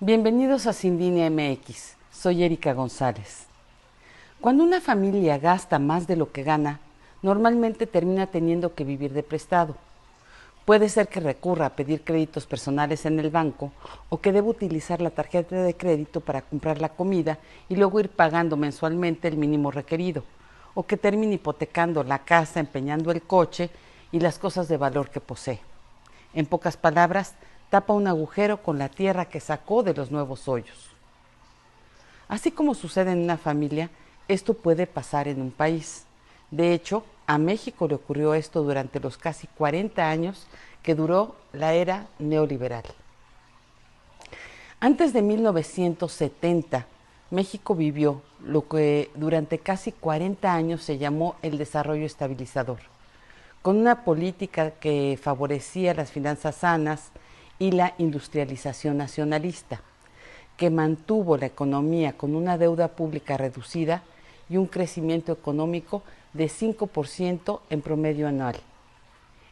Bienvenidos a Sin Línea MX, soy Erika González. Cuando una familia gasta más de lo que gana, normalmente termina teniendo que vivir de prestado. Puede ser que recurra a pedir créditos personales en el banco o que deba utilizar la tarjeta de crédito para comprar la comida y luego ir pagando mensualmente el mínimo requerido, o que termine hipotecando la casa, empeñando el coche y las cosas de valor que posee. En pocas palabras, tapa un agujero con la tierra que sacó de los nuevos hoyos. Así como sucede en una familia, esto puede pasar en un país. De hecho, a México le ocurrió esto durante los casi 40 años que duró la era neoliberal. Antes de 1970, México vivió lo que durante casi 40 años se llamó el desarrollo estabilizador, con una política que favorecía las finanzas sanas y la industrialización nacionalista, que mantuvo la economía con una deuda pública reducida y un crecimiento económico de 5% en promedio anual.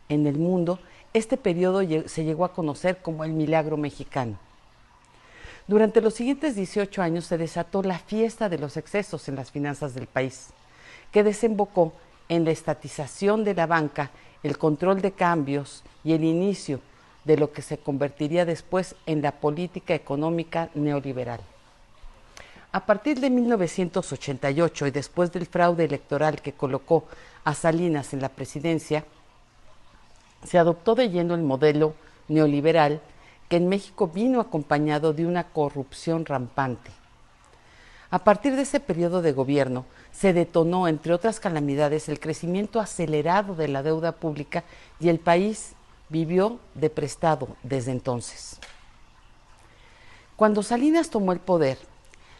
En el mundo, este periodo se llegó a conocer como el milagro mexicano. Durante los siguientes 18 años se desató la fiesta de los excesos en las finanzas del país, que desembocó en la estatización de la banca, el control de cambios y el inicio de lo que se convertiría después en la política económica neoliberal. A partir de 1988 y después del fraude electoral que colocó a Salinas en la presidencia, se adoptó de lleno el modelo neoliberal que en México vino acompañado de una corrupción rampante. A partir de ese periodo de gobierno, se detonó, entre otras calamidades, el crecimiento acelerado de la deuda pública y el país vivió de prestado desde entonces. Cuando Salinas tomó el poder,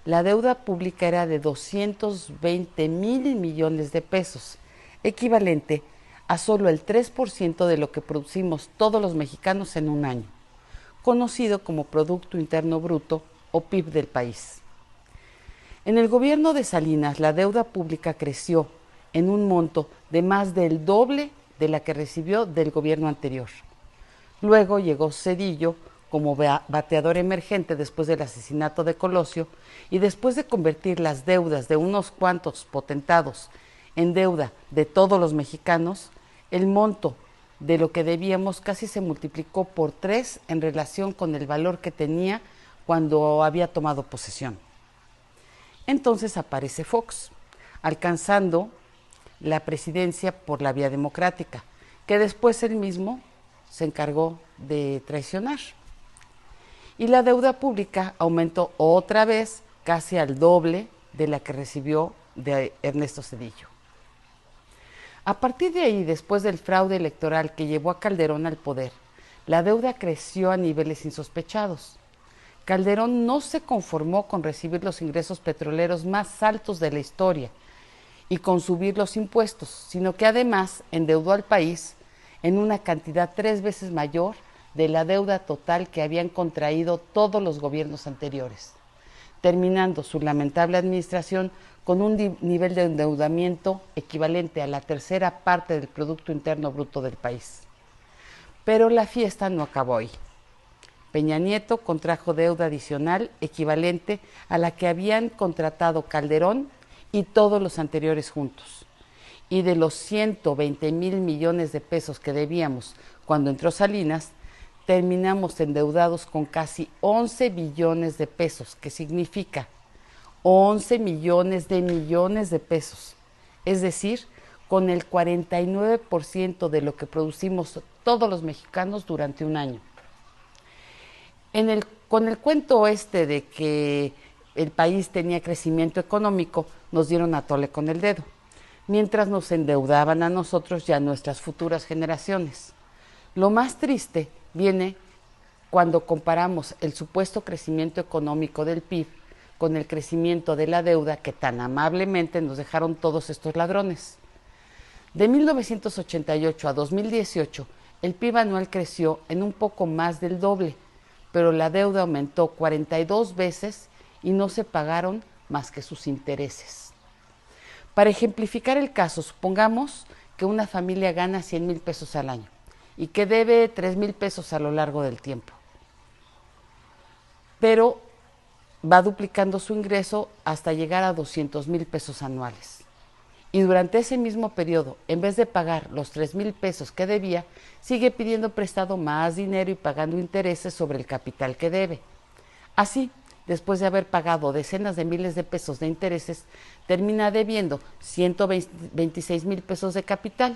la deuda pública era de 220,000 millones de pesos, equivalente a solo el 3% de lo que producimos todos los mexicanos en un año, conocido como Producto Interno Bruto o PIB del país. En el gobierno de Salinas, la deuda pública creció en un monto de más del doble de la que recibió del gobierno anterior. Luego llegó Zedillo como bateador emergente después del asesinato de Colosio, y después de convertir las deudas de unos cuantos potentados en deuda de todos los mexicanos, el monto de lo que debíamos casi se multiplicó por 3 en relación con el valor que tenía cuando había tomado posesión. Entonces aparece Fox, alcanzando la presidencia por la vía democrática, que después él mismo se encargó de traicionar. Y la deuda pública aumentó otra vez casi al doble de la que recibió de Ernesto Zedillo. A partir de ahí, después del fraude electoral que llevó a Calderón al poder, la deuda creció a niveles insospechados. Calderón no se conformó con recibir los ingresos petroleros más altos de la historia y con subir los impuestos, sino que además endeudó al país en una cantidad 3 veces mayor de la deuda total que habían contraído todos los gobiernos anteriores, terminando su lamentable administración con un nivel de endeudamiento equivalente a la tercera parte del Producto Interno Bruto del país. Pero la fiesta no acabó ahí. Peña Nieto contrajo deuda adicional equivalente a la que habían contratado Calderón y todos los anteriores juntos. Y de los 120,000 millones de pesos que debíamos cuando entró Salinas, terminamos endeudados con casi 11 billones de pesos, que significa 11 millones de pesos, es decir, con el 49% de lo que producimos todos los mexicanos durante un año. Con el cuento de que el país tenía crecimiento económico, nos dieron a tole con el dedo, mientras nos endeudaban a nosotros y a nuestras futuras generaciones. Lo más triste viene cuando comparamos el supuesto crecimiento económico del PIB con el crecimiento de la deuda que tan amablemente nos dejaron todos estos ladrones. De 1988 a 2018, el PIB anual creció en un poco más del doble, pero la deuda aumentó 42 veces y no se pagaron más que sus intereses. Para ejemplificar el caso, supongamos que una familia gana 100,000 pesos al año y que debe 3,000 pesos a lo largo del tiempo. pero va duplicando su ingreso hasta llegar a 200,000 pesos anuales. Y durante ese mismo periodo, en vez de pagar los 3,000 pesos que debía, sigue pidiendo prestado más dinero y pagando intereses sobre el capital que debe. Así, después de haber pagado decenas de miles de pesos de intereses, termina debiendo 126,000 pesos de capital.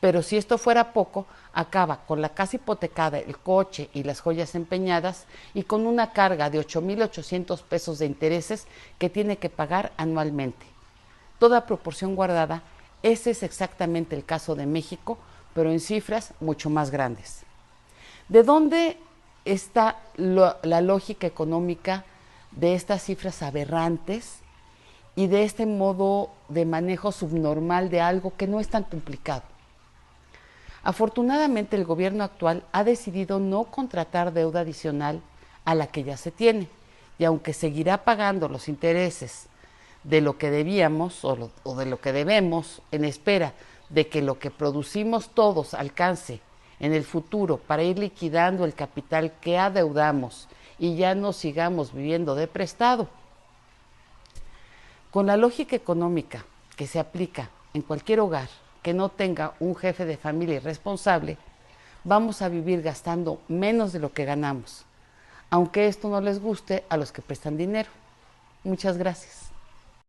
Pero si esto fuera poco, acaba con la casa hipotecada, el coche y las joyas empeñadas y con una carga de 8,800 pesos de intereses que tiene que pagar anualmente. Toda proporción guardada, ese es exactamente el caso de México, pero en cifras mucho más grandes. ¿De dónde está la lógica económica de estas cifras aberrantes y de este modo de manejo subnormal de algo que no es tan complicado? Afortunadamente, el gobierno actual ha decidido no contratar deuda adicional a la que ya se tiene, y aunque seguirá pagando los intereses de lo que debíamos o de lo que debemos en espera de que lo que producimos todos alcance en el futuro para ir liquidando el capital que adeudamos y ya no sigamos viviendo de prestado. Con la lógica económica que se aplica en cualquier hogar que no tenga un jefe de familia irresponsable, vamos a vivir gastando menos de lo que ganamos, aunque esto no les guste a los que prestan dinero. Muchas gracias.